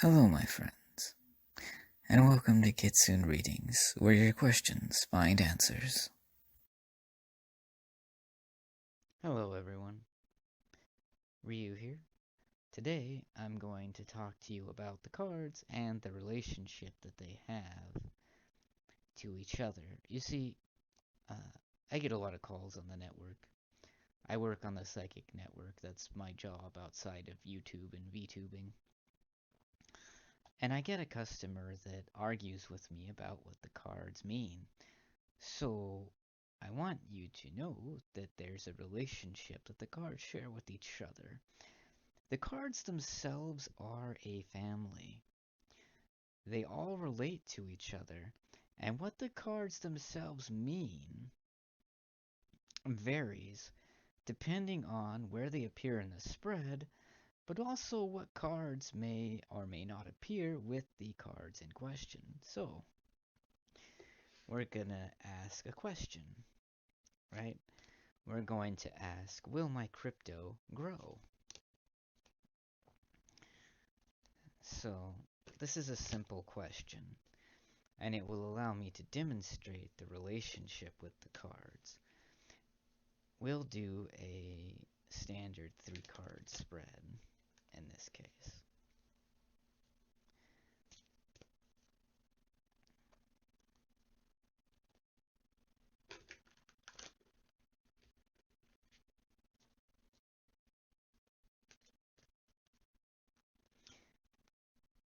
Hello, my friends, and welcome to Kitsune Readings, where your questions find answers. Hello everyone, Ryu here. Today I'm going to talk to you about the cards and the relationship that they have to each other. You see, uh, I get a lot of calls on the network. I work on the Psychic Network, that's my job outside of YouTube and VTubing. And I get a customer that argues with me about what the cards mean. So I want you to know that there's a relationship that the cards share with each other. The cards themselves are a family. They all relate to each other, and what the cards themselves mean varies depending on where they appear in the spread, but also what cards may or may not appear with the cards in question. So, we're gonna ask a question, right? We're going to ask, will my crypto grow? So, this is a simple question, and it will allow me to demonstrate the relationship with the cards. We'll do a standard 3-card spread in this case.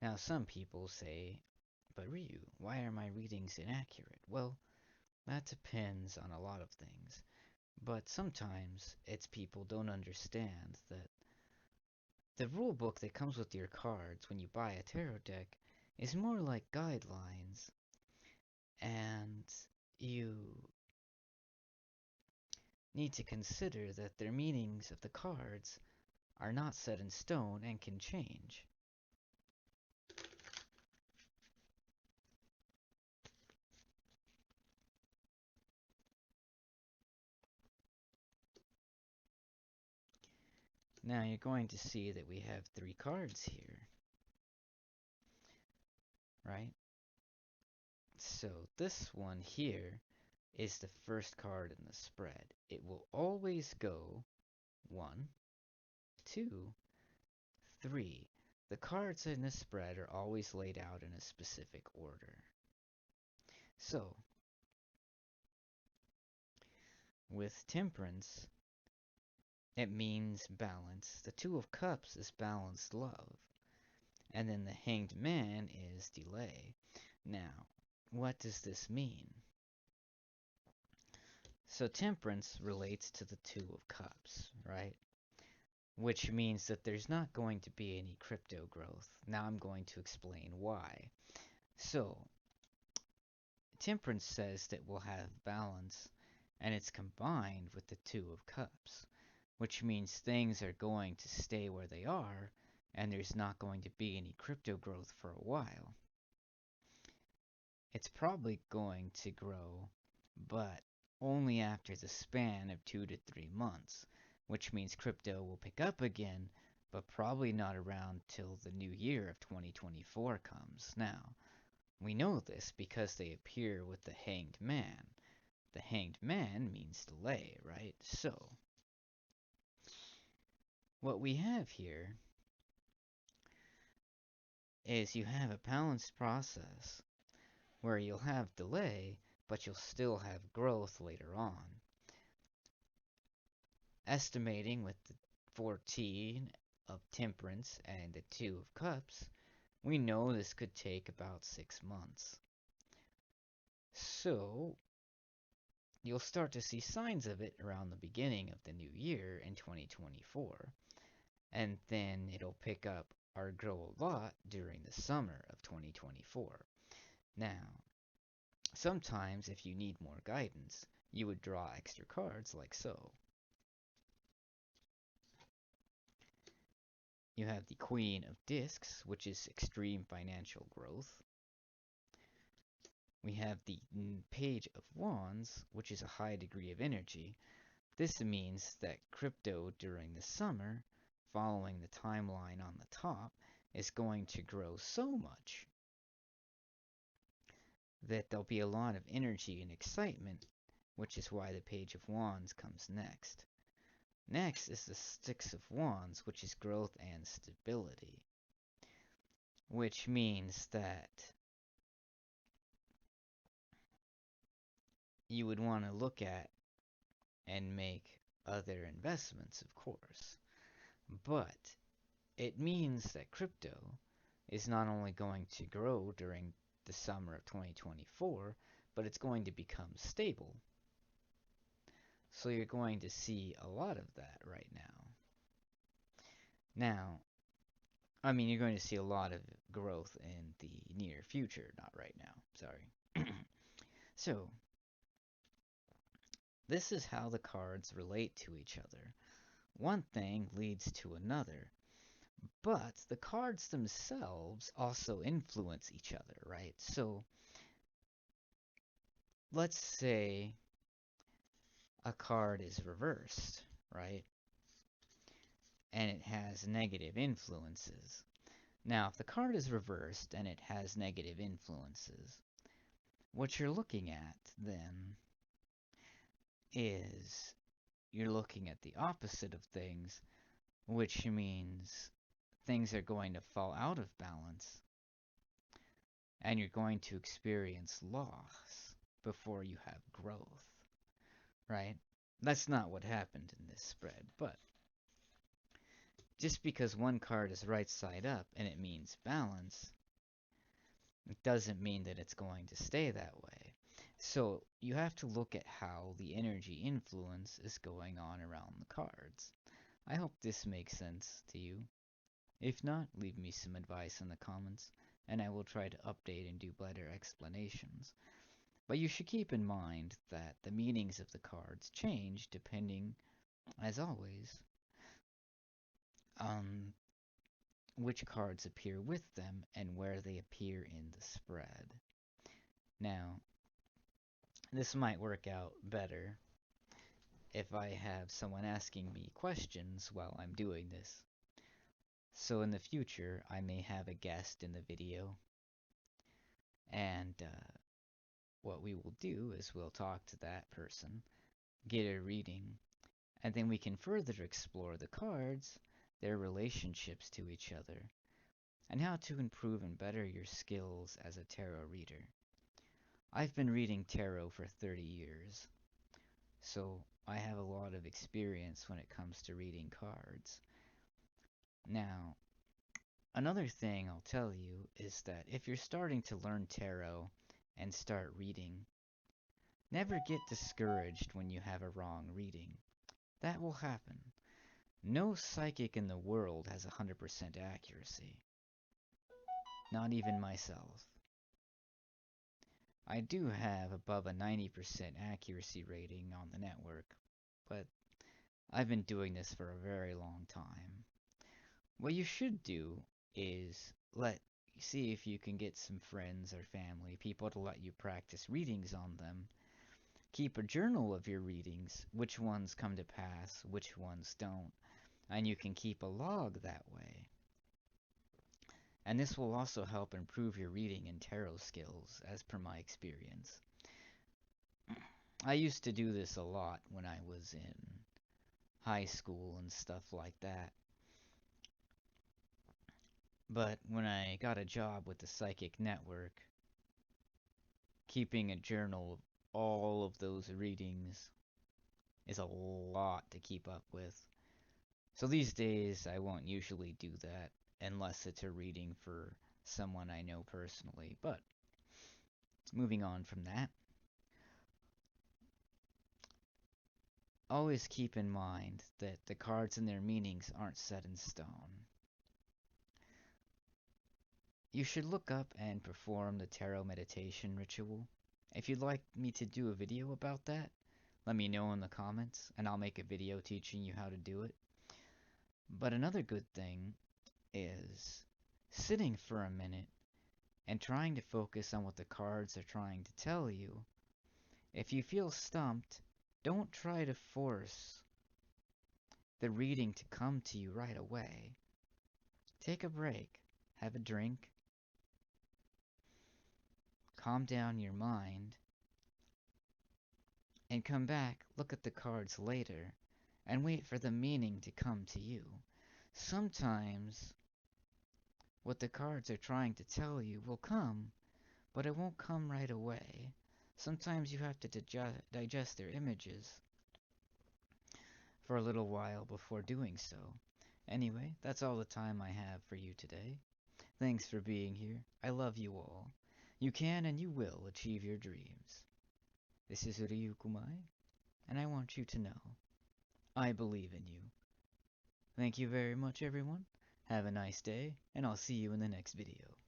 Now some people say, but Ryu, why are my readings inaccurate? Well, that depends on a lot of things. But sometimes it's people don't understand that the rule book that comes with your cards when you buy a tarot deck is more like guidelines, and you need to consider that their meanings of the cards are not set in stone and can change. Now you're going to see that we have 3 cards here, right? So this one here is the first card in the spread. It will always go 1, 2, 3. The cards in the spread are always laid out in a specific order. So, with Temperance, it means balance. The Two of Cups is balanced love. And then the Hanged Man is delay. Now, what does this mean? So Temperance relates to the Two of Cups, right? Which means that there's not going to be any crypto growth. Now I'm going to explain why. So, Temperance says that we'll have balance, and it's combined with the Two of Cups, which means things are going to stay where they are, and there's not going to be any crypto growth for a while. It's probably going to grow, but only after the span of 2 to 3 months, which means crypto will pick up again, but probably not around till the new year of 2024 comes. Now, we know this because they appear with the Hanged Man. The Hanged Man means delay, right? So, what we have here is you have a balanced process where you'll have delay, but you'll still have growth later on. Estimating with the 14 of Temperance and the 2 of Cups, we know this could take about 6 months. So, you'll start to see signs of it around the beginning of the new year in 2024, and then it'll pick up or grow a lot during the summer of 2024. Now, sometimes if you need more guidance, you would draw extra cards like so. You have the Queen of Discs, which is extreme financial growth. We have the Page of Wands, which is a high degree of energy. This means that crypto during the summer, following the timeline on the top, is going to grow so much that there'll be a lot of energy and excitement, which is why the Page of Wands comes next. Next is the Six of Wands, which is growth and stability, which means that you would want to look at and make other investments, of course. But it means that crypto is not only going to grow during the summer of 2024, but it's going to become stable. So you're going to see a lot of that right now. Now, I mean, you're going to see a lot of growth in the near future, not right now, sorry. So, this is how the cards relate to each other. One thing leads to another, but the cards themselves also influence each other, right? So, let's say a card is reversed, right? And it has negative influences. Now, if the card is reversed and it has negative influences, what you're looking at then is you're looking at the opposite of things, which means things are going to fall out of balance and you're going to experience loss before you have growth, right? That's not what happened in this spread, but just because one card is right side up and it means balance, it doesn't mean that it's going to stay that way. So you have to look at how the energy influence is going on around the cards. I hope this makes sense to you. If not, leave me some advice in the comments, and I will try to update and do better explanations. But you should keep in mind that the meanings of the cards change depending, as always, on which cards appear with them and where they appear in the spread. Now, this might work out better if I have someone asking me questions while I'm doing this. So in the future, I may have a guest in the video, and what we will do is we'll talk to that person, get a reading, and then we can further explore the cards, their relationships to each other, and how to improve and better your skills as a tarot reader. I've been reading tarot for 30 years, so I have a lot of experience when it comes to reading cards. Now, another thing I'll tell you is that if you're starting to learn tarot and start reading, never get discouraged when you have a wrong reading. That will happen. No psychic in the world has 100% accuracy. Not even myself. I do have above a 90% accuracy rating on the network, but I've been doing this for a very long time. What you should do is see if you can get some friends or family, people to let you practice readings on them. Keep a journal of your readings, which ones come to pass, which ones don't, and you can keep a log that way. And this will also help improve your reading and tarot skills, as per my experience. I used to do this a lot when I was in high school and stuff like that. But when I got a job with the Psychic Network, keeping a journal of all of those readings is a lot to keep up with. So these days, I won't usually do that unless it's a reading for someone I know personally. But moving on from that, always keep in mind that the cards and their meanings aren't set in stone. You should look up and perform the tarot meditation ritual. If you'd like me to do a video about that, let me know in the comments and I'll make a video teaching you how to do it. But another good thing is sitting for a minute and trying to focus on what the cards are trying to tell you. If you feel stumped, don't try to force the reading to come to you right away. Take a break. have a drink, calm down your mind, and come back, look at the cards later, and wait for the meaning to come to you. Sometimes what the cards are trying to tell you will come, but it won't come right away. Sometimes you have to digest their images for a little while before doing so. Anyway, that's all the time I have for you today. Thanks for being here. I love you all. You can and you will achieve your dreams. This is Ryu Kumai, and I want you to know I believe in you. Thank you very much, everyone. Have a nice day, and I'll see you in the next video.